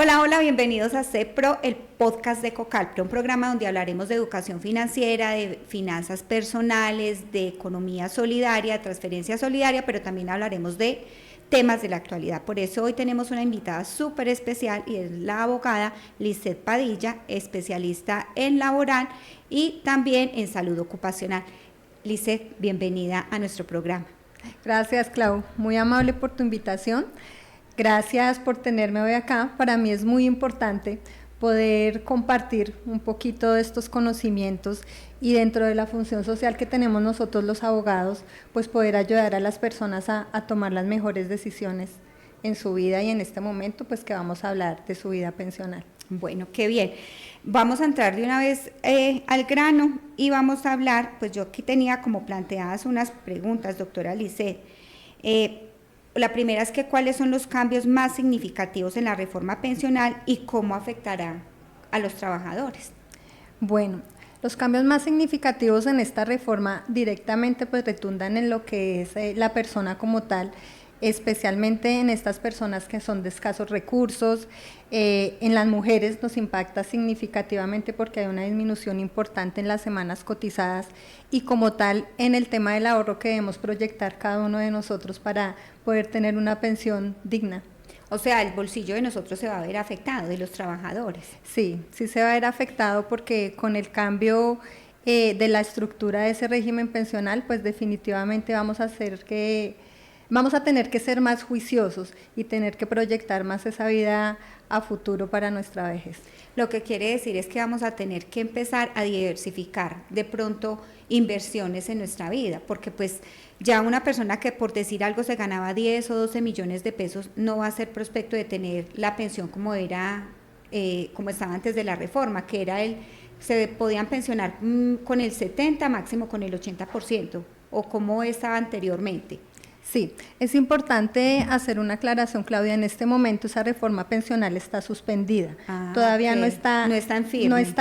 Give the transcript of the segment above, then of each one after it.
Hola, hola, bienvenidos a CEPRO, el podcast de Cocalpro, un programa donde hablaremos de educación financiera, de finanzas personales, de economía solidaria, transferencia solidaria, pero también hablaremos de temas de la actualidad. Por eso hoy tenemos una invitada súper especial y es la abogada Lisset Padilla, especialista en laboral y también en salud ocupacional. Lisset, bienvenida a nuestro programa. Gracias, Clau, muy amable por tu invitación. Gracias por tenerme hoy acá. Para mí es muy importante poder compartir un poquito de estos conocimientos y dentro de la función social que tenemos nosotros los abogados, pues poder ayudar a las personas a tomar las mejores decisiones en su vida y en este momento pues que vamos a hablar de su vida pensional. Bueno, qué bien. Vamos a entrar de una vez al grano y vamos a hablar, pues yo aquí tenía como planteadas unas preguntas, doctora Lisset. La primera es que cuáles son los cambios más significativos en la reforma pensional y cómo afectará a los trabajadores. Bueno, los cambios más significativos en esta reforma directamente pues retundan en lo que es la persona como tal, especialmente en estas personas que son de escasos recursos. En las mujeres nos impacta significativamente porque hay una disminución importante en las semanas cotizadas y como tal en el tema del ahorro que debemos proyectar cada uno de nosotros para poder tener una pensión digna. O sea, el bolsillo de nosotros se va a ver afectado, de los trabajadores. Sí, sí se va a ver afectado porque con el cambio de la estructura de ese régimen pensional, pues definitivamente vamos a tener que ser más juiciosos y tener que proyectar más esa vida a futuro para nuestra vejez. Lo que quiere decir es que vamos a tener que empezar a diversificar de pronto inversiones en nuestra vida, porque pues ya una persona que por decir algo se ganaba 10 o 12 millones de pesos no va a ser prospecto de tener la pensión como era, como estaba antes de la reforma, que era se podían pensionar con el 70, máximo con el 80%, o como estaba anteriormente. Sí, es importante hacer una aclaración, Claudia. En este momento esa reforma pensional está suspendida. Todavía okay. no está tan firme. No es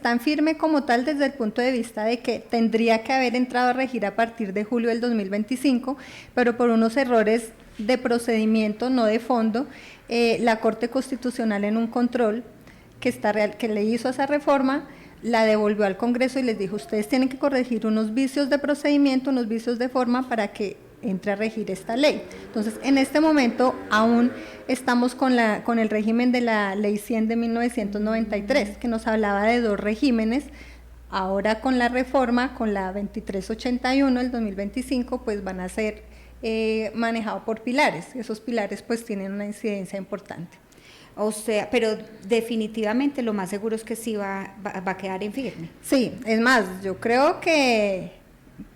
tan firme como tal desde el punto de vista de que tendría que haber entrado a regir a partir de julio del 2025, pero por unos errores de procedimiento, no de fondo, la Corte Constitucional en un control que le hizo a esa reforma, la devolvió al Congreso y les dijo, ustedes tienen que corregir unos vicios de procedimiento, unos vicios de forma para que entre a regir esta ley. Entonces, en este momento aún estamos con el régimen de la Ley 100 de 1993, que nos hablaba de dos regímenes. Ahora con la reforma, con la 2381 del 2025, pues van a ser manejados por pilares. Esos pilares pues tienen una incidencia importante. O sea, pero definitivamente lo más seguro es que sí va a quedar en firme. Sí, es más, yo creo que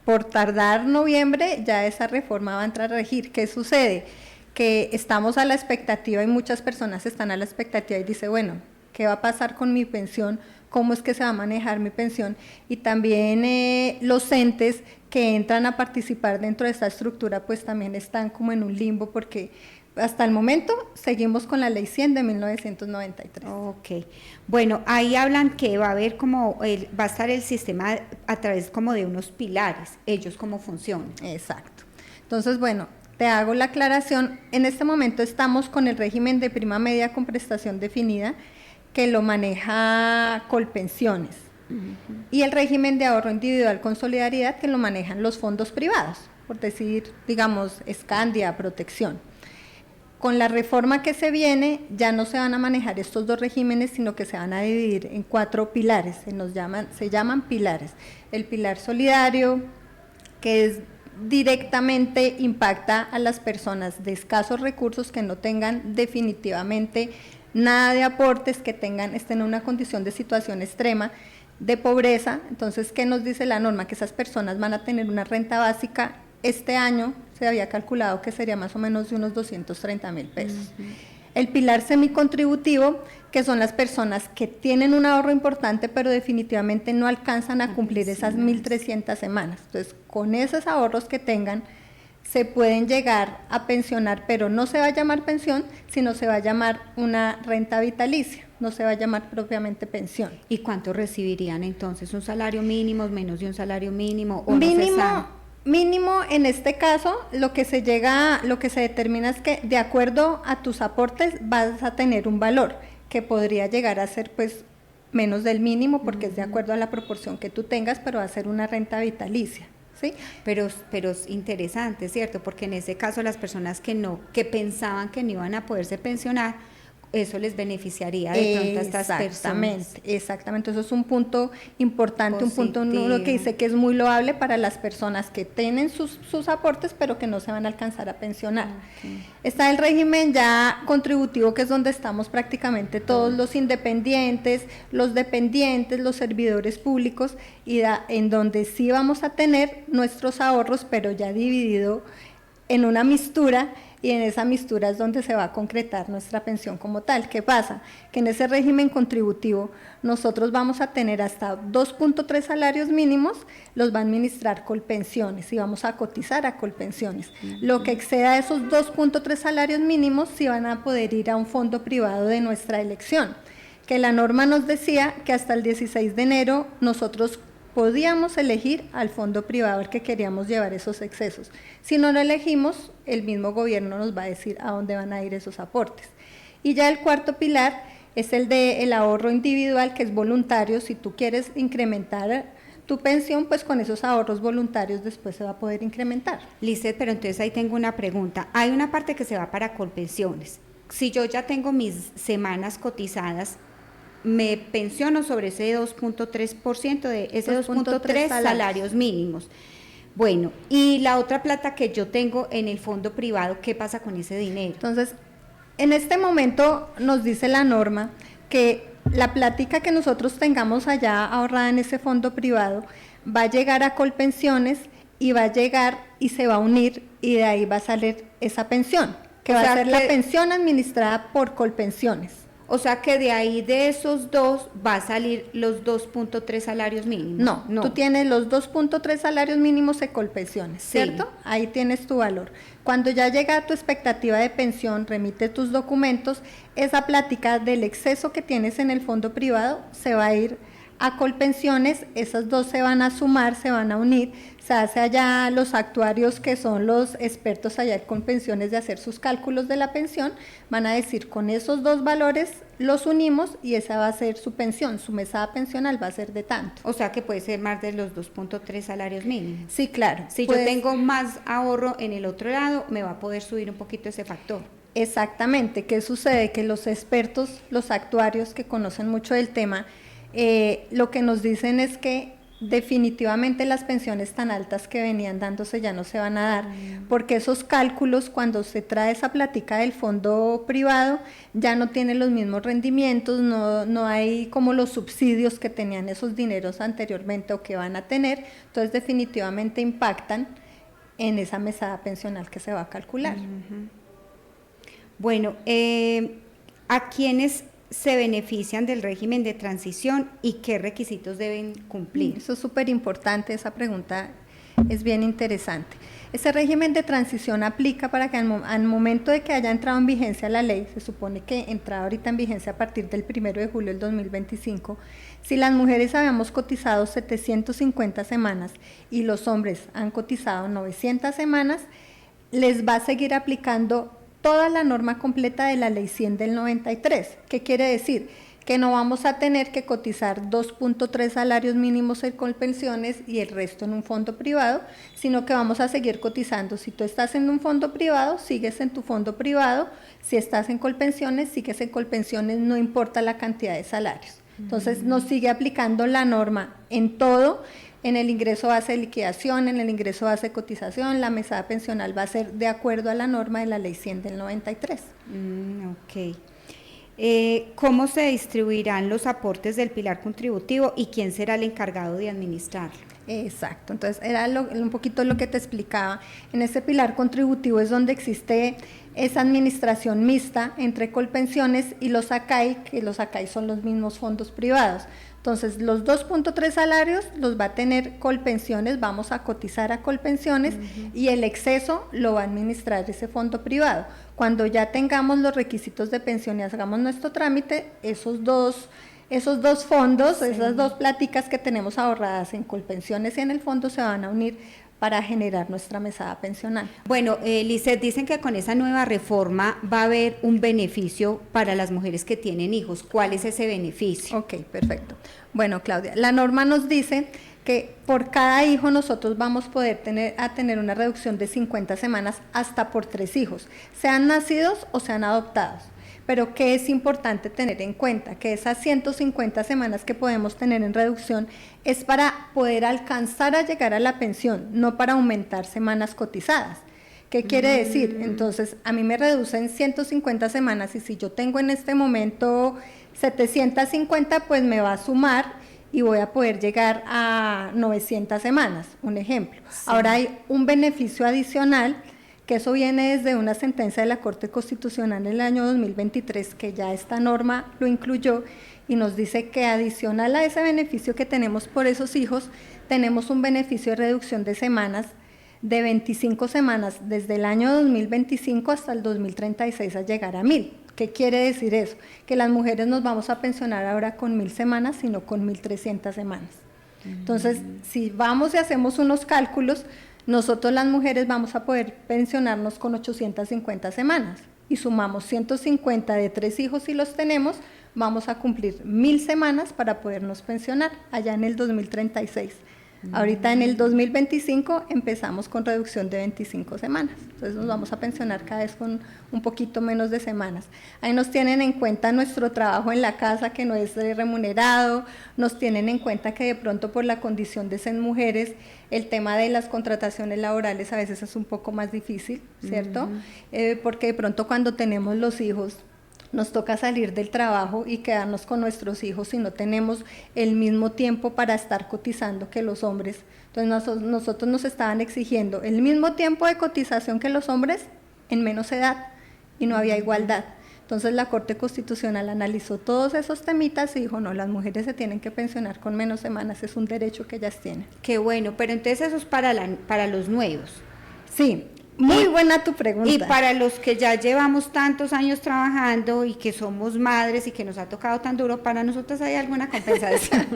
por tardar noviembre ya esa reforma va a entrar a regir. ¿Qué sucede? Que estamos a la expectativa y muchas personas están a la expectativa y dicen, bueno, ¿qué va a pasar con mi pensión? ¿Cómo es que se va a manejar mi pensión? Y también los entes que entran a participar dentro de esta estructura pues también están como en un limbo porque hasta el momento seguimos con la Ley 100 de 1993. Ok, bueno, ahí hablan que va a haber va a estar el sistema a través como de unos pilares, ellos cómo funcionan. Exacto. Entonces, bueno, te hago la aclaración, en este momento estamos con el régimen de prima media con prestación definida, que lo maneja Colpensiones, y el régimen de ahorro individual con solidaridad, que lo manejan los fondos privados, por decir, digamos, Scandia, Protección. Con la reforma que se viene, ya no se van a manejar estos dos regímenes, sino que se van a dividir en 4 pilares, se llaman pilares. El pilar solidario, que directamente impacta a las personas de escasos recursos que no tengan definitivamente nada de aportes, que estén en una condición de situación extrema, de pobreza. Entonces, ¿qué nos dice la norma? Que esas personas van a tener una renta básica. Este año se había calculado que sería más o menos de unos 230,000 pesos. El pilar semicontributivo, que son las personas que tienen un ahorro importante, pero definitivamente no alcanzan a cumplir esas 1.300 semanas. Entonces, con esos ahorros que tengan, se pueden llegar a pensionar, pero no se va a llamar pensión, sino se va a llamar una renta vitalicia, no se va a llamar propiamente pensión. ¿Y cuánto recibirían entonces? ¿Un salario mínimo, menos de un salario mínimo? ¿O mínimo, no se sabe? Mínimo en este caso, lo que se determina es que de acuerdo a tus aportes vas a tener un valor que podría llegar a ser pues menos del mínimo porque es de acuerdo a la proporción que tú tengas, pero va a ser una renta vitalicia. ¿Sí? Pero es interesante, ¿cierto? Porque en ese caso las personas que pensaban que no iban a poderse pensionar, eso les beneficiaría de pronto a estas personas. Exactamente, eso es un punto importante, positivo. Un punto uno que dice que es muy loable para las personas que tienen sus aportes, pero que no se van a alcanzar a pensionar. Okay. Está el régimen ya contributivo, que es donde estamos prácticamente todos los independientes, los dependientes, los servidores públicos, y en donde sí vamos a tener nuestros ahorros, pero ya dividido en una mistura, y en esa mistura es donde se va a concretar nuestra pensión como tal. ¿Qué pasa? Que en ese régimen contributivo nosotros vamos a tener hasta 2.3 salarios mínimos, los va a administrar Colpensiones y vamos a cotizar a Colpensiones. Lo que exceda esos 2.3 salarios mínimos sí van a poder ir a un fondo privado de nuestra elección, que la norma nos decía que hasta el 16 de enero nosotros podíamos elegir al fondo privado al que queríamos llevar esos excesos. Si no lo elegimos, el mismo gobierno nos va a decir a dónde van a ir esos aportes. Y ya el cuarto pilar es el del ahorro individual, que es voluntario. Si tú quieres incrementar tu pensión, pues con esos ahorros voluntarios después se va a poder incrementar. Lizeth, pero entonces ahí tengo una pregunta. Hay una parte que se va para Colpensiones. Si yo ya tengo mis semanas cotizadas, me pensiono sobre ese 2.3% de ese 2.3 salarios mínimos. Bueno, y la otra plata que yo tengo en el fondo privado, ¿qué pasa con ese dinero? Entonces, en este momento nos dice la norma que la plática que nosotros tengamos allá ahorrada en ese fondo privado va a llegar a Colpensiones y va a llegar y se va a unir, y de ahí va a salir esa pensión, que va a ser la pensión administrada por Colpensiones. O sea que de ahí, de esos dos, va a salir los 2.3 salarios mínimos. No, tú tienes los 2.3 salarios mínimos de Colpensiones, ¿cierto? Sí. Ahí tienes tu valor. Cuando ya llega a tu expectativa de pensión, remite tus documentos, esa plática del exceso que tienes en el fondo privado se va a ir a Colpensiones, esas dos se van a sumar, se van a unir, se hace allá los actuarios, que son los expertos allá en Colpensiones, de hacer sus cálculos de la pensión, van a decir con esos dos valores los unimos y esa va a ser su pensión, su mesada pensional va a ser de tanto. O sea que puede ser más de los 2.3 salarios mínimos. Sí, claro. Si yo tengo más ahorro en el otro lado, me va a poder subir un poquito ese factor. Exactamente. ¿Qué sucede? Que los expertos, los actuarios que conocen mucho del tema, lo que nos dicen es que definitivamente las pensiones tan altas que venían dándose ya no se van a dar, porque esos cálculos, cuando se trae esa plática del fondo privado, ya no tienen los mismos rendimientos, no hay como los subsidios que tenían esos dineros anteriormente o que van a tener, entonces definitivamente impactan en esa mesada pensional que se va a calcular. Bueno, ¿a quiénes se benefician del régimen de transición y qué requisitos deben cumplir? Eso es súper importante, esa pregunta es bien interesante. Ese régimen de transición aplica para que al momento de que haya entrado en vigencia la ley, se supone que entra ahorita en vigencia a partir del 1 de julio del 2025, si las mujeres habíamos cotizado 750 semanas y los hombres han cotizado 900 semanas, les va a seguir aplicando toda la norma completa de la ley 100 del 93. ¿Qué quiere decir? Que no vamos a tener que cotizar 2.3 salarios mínimos en Colpensiones y el resto en un fondo privado, sino que vamos a seguir cotizando. Si tú estás en un fondo privado, sigues en tu fondo privado. Si estás en Colpensiones, sigues en Colpensiones, no importa la cantidad de salarios. Entonces nos sigue aplicando la norma en todo. En el ingreso base de liquidación, en el ingreso base de cotización, la mesada pensional va a ser de acuerdo a la norma de la ley 100 del 93. Ok. ¿Cómo se distribuirán los aportes del pilar contributivo y quién será el encargado de administrarlo? Exacto, entonces era un poquito lo que te explicaba. En ese pilar contributivo es donde existe esa administración mixta entre Colpensiones y los ACAI, que los ACAI son los mismos fondos privados. Entonces, los 2.3 salarios los va a tener Colpensiones, vamos a cotizar a Colpensiones y el exceso lo va a administrar ese fondo privado. Cuando ya tengamos los requisitos de pensión y hagamos nuestro trámite, esos dos fondos, esas dos pláticas que tenemos ahorradas en Colpensiones y en el fondo se van a unir para generar nuestra mesada pensional. Bueno, Lisset, dicen que con esa nueva reforma va a haber un beneficio para las mujeres que tienen hijos. ¿Cuál es ese beneficio? Ok, perfecto. Bueno, Claudia, la norma nos dice que por cada hijo nosotros vamos a poder tener una reducción de 50 semanas hasta por 3 hijos, sean nacidos o sean adoptados. Pero ¿qué es importante tener en cuenta? Que esas 150 semanas que podemos tener en reducción es para poder alcanzar a llegar a la pensión, no para aumentar semanas cotizadas. ¿Qué quiere decir? Entonces, a mí me reducen 150 semanas y si yo tengo en este momento 750, pues me va a sumar y voy a poder llegar a 900 semanas, un ejemplo. Sí. Ahora hay un beneficio adicional, que eso viene desde una sentencia de la Corte Constitucional en el año 2023, que ya esta norma lo incluyó y nos dice que adicional a ese beneficio que tenemos por esos hijos, tenemos un beneficio de reducción de semanas de 25 semanas desde el año 2025 hasta el 2036 a llegar a 1000. ¿Qué quiere decir eso? Que las mujeres nos vamos a pensionar ahora con 1000 semanas, sino con 1300 semanas. Entonces, si vamos y hacemos unos cálculos, nosotros las mujeres vamos a poder pensionarnos con 850 semanas y sumamos 150 de 3 hijos si los tenemos, vamos a cumplir 1000 semanas para podernos pensionar allá en el 2036. Ahorita en el 2025 empezamos con reducción de 25 semanas, entonces nos vamos a pensionar cada vez con un poquito menos de semanas. Ahí nos tienen en cuenta nuestro trabajo en la casa que no es remunerado, nos tienen en cuenta que de pronto por la condición de ser mujeres, el tema de las contrataciones laborales a veces es un poco más difícil, ¿cierto? Porque de pronto cuando tenemos los hijos, nos toca salir del trabajo y quedarnos con nuestros hijos y no tenemos el mismo tiempo para estar cotizando que los hombres. Entonces nosotros nos estaban exigiendo el mismo tiempo de cotización que los hombres en menos edad y no había igualdad. Entonces la Corte Constitucional analizó todos esos temitas y dijo, no, las mujeres se tienen que pensionar con menos semanas, es un derecho que ellas tienen. Qué bueno, pero entonces eso es para los nuevos. Sí. Muy buena tu pregunta. Y para los que ya llevamos tantos años trabajando y que somos madres y que nos ha tocado tan duro, ¿para nosotros hay alguna compensación?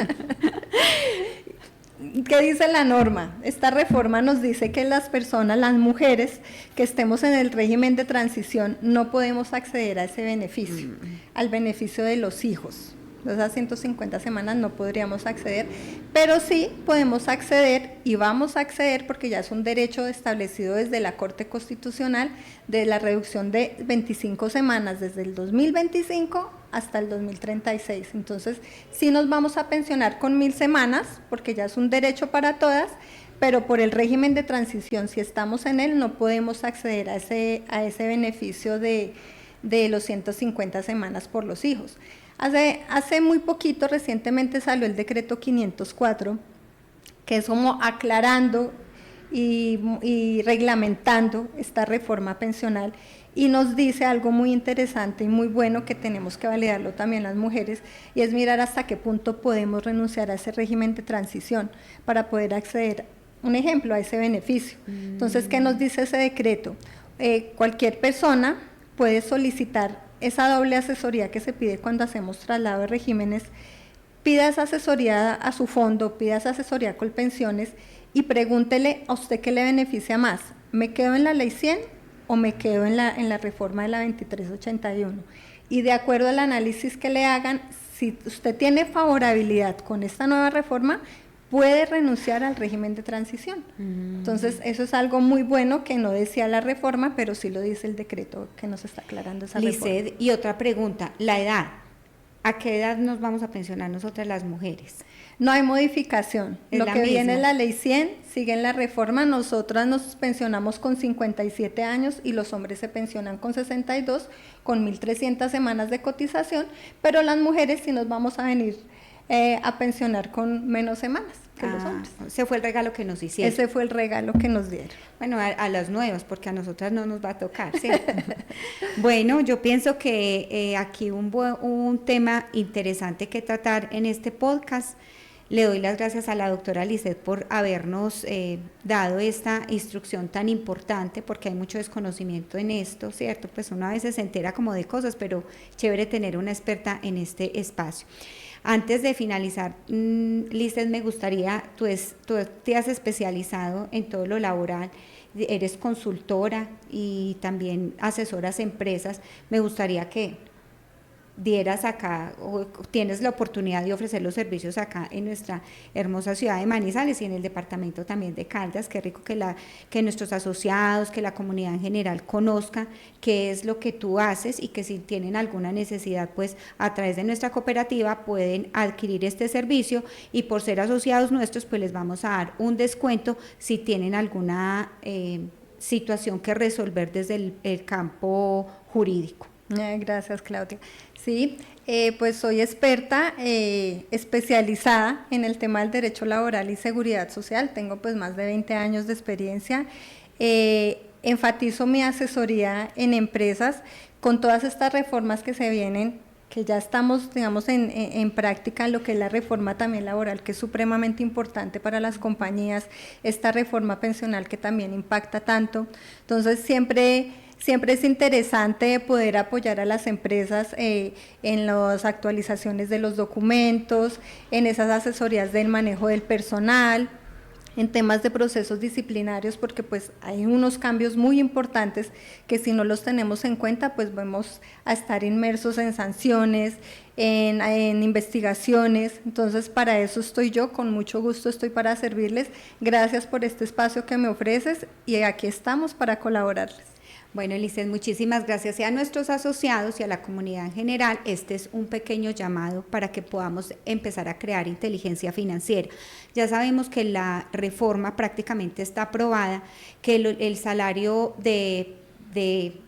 ¿Qué dice la norma? Esta reforma nos dice que las personas, las mujeres que estemos en el régimen de transición, no podemos acceder a ese beneficio, al beneficio de los hijos. Esas 150 semanas no podríamos acceder, pero sí podemos acceder y vamos a acceder porque ya es un derecho establecido desde la Corte Constitucional de la reducción de 25 semanas desde el 2025 hasta el 2036. Entonces, sí nos vamos a pensionar con 1000 semanas porque ya es un derecho para todas, pero por el régimen de transición, si estamos en él, no podemos acceder a ese beneficio de los 150 semanas por los hijos. Hace muy poquito, recientemente salió el decreto 504, que es como aclarando y reglamentando esta reforma pensional y nos dice algo muy interesante y muy bueno que tenemos que validarlo también las mujeres y es mirar hasta qué punto podemos renunciar a ese régimen de transición para poder acceder, un ejemplo, a ese beneficio. Entonces, ¿qué nos dice ese decreto? Cualquier persona puede solicitar esa doble asesoría que se pide cuando hacemos traslado de regímenes, pida esa asesoría a su fondo, pida esa asesoría a Colpensiones y pregúntele a usted qué le beneficia más, ¿me quedo en la ley 100 o me quedo en la reforma de la 2381? Y de acuerdo al análisis que le hagan, si usted tiene favorabilidad con esta nueva reforma, puede renunciar al régimen de transición. Entonces, eso es algo muy bueno que no decía la reforma, pero sí lo dice el decreto que nos está aclarando esa reforma. Lisset, y otra pregunta, la edad. ¿A qué edad nos vamos a pensionar nosotras las mujeres? No hay modificación. Lo que viene en la ley 100 sigue en la reforma. Nosotras nos pensionamos con 57 años y los hombres se pensionan con 62, con 1.300 semanas de cotización, pero las mujeres sí nos vamos a venir a pensionar con menos semanas que los hombres. Ese fue el regalo que nos hicieron. Ese fue el regalo que nos dieron. Bueno, a las nuevas, porque a nosotras no nos va a tocar, ¿cierto? Bueno, yo pienso que aquí un tema interesante que tratar en este podcast. Le doy las gracias a la doctora Lisset por habernos dado esta instrucción tan importante, porque hay mucho desconocimiento en esto, ¿cierto? Pues uno a veces se entera como de cosas, pero chévere tener una experta en este espacio. Antes de finalizar, Lizeth, me gustaría, tú te has especializado en todo lo laboral, eres consultora y también asesoras empresas, me gustaría que dieras acá o tienes la oportunidad de ofrecer los servicios acá en nuestra hermosa ciudad de Manizales y en el departamento también de Caldas. Qué rico que nuestros asociados, que la comunidad en general conozca qué es lo que tú haces y que si tienen alguna necesidad, pues a través de nuestra cooperativa pueden adquirir este servicio y por ser asociados nuestros, pues les vamos a dar un descuento si tienen alguna situación que resolver desde el campo jurídico. Gracias, Claudia. Sí, pues soy experta especializada en el tema del derecho laboral y seguridad social. Tengo pues más de 20 años de experiencia. Enfatizo mi asesoría en empresas con todas estas reformas que se vienen, que ya estamos, digamos, en práctica, lo que es la reforma también laboral, que es supremamente importante para las compañías, esta reforma pensional que también impacta tanto. Entonces, siempre es interesante poder apoyar a las empresas en las actualizaciones de los documentos, en esas asesorías del manejo del personal, en temas de procesos disciplinarios, porque pues hay unos cambios muy importantes que si no los tenemos en cuenta, pues vamos a estar inmersos en sanciones, en investigaciones. Entonces, para eso estoy yo, con mucho gusto estoy para servirles. Gracias por este espacio que me ofreces y aquí estamos para colaborarles. Bueno, Lizeth, muchísimas gracias y a nuestros asociados y a la comunidad en general. Este es un pequeño llamado para que podamos empezar a crear inteligencia financiera. Ya sabemos que la reforma prácticamente está aprobada, que el salario de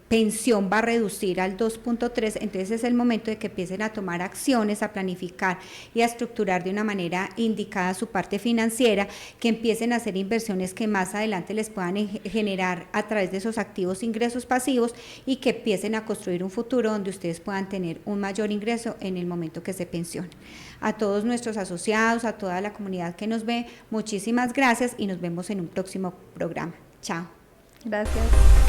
pensión va a reducir al 2.3, entonces es el momento de que empiecen a tomar acciones, a planificar y a estructurar de una manera indicada su parte financiera, que empiecen a hacer inversiones que más adelante les puedan generar a través de esos activos ingresos pasivos y que empiecen a construir un futuro donde ustedes puedan tener un mayor ingreso en el momento que se pensionen. A todos nuestros asociados, a toda la comunidad que nos ve, muchísimas gracias y nos vemos en un próximo programa. Chao. Gracias.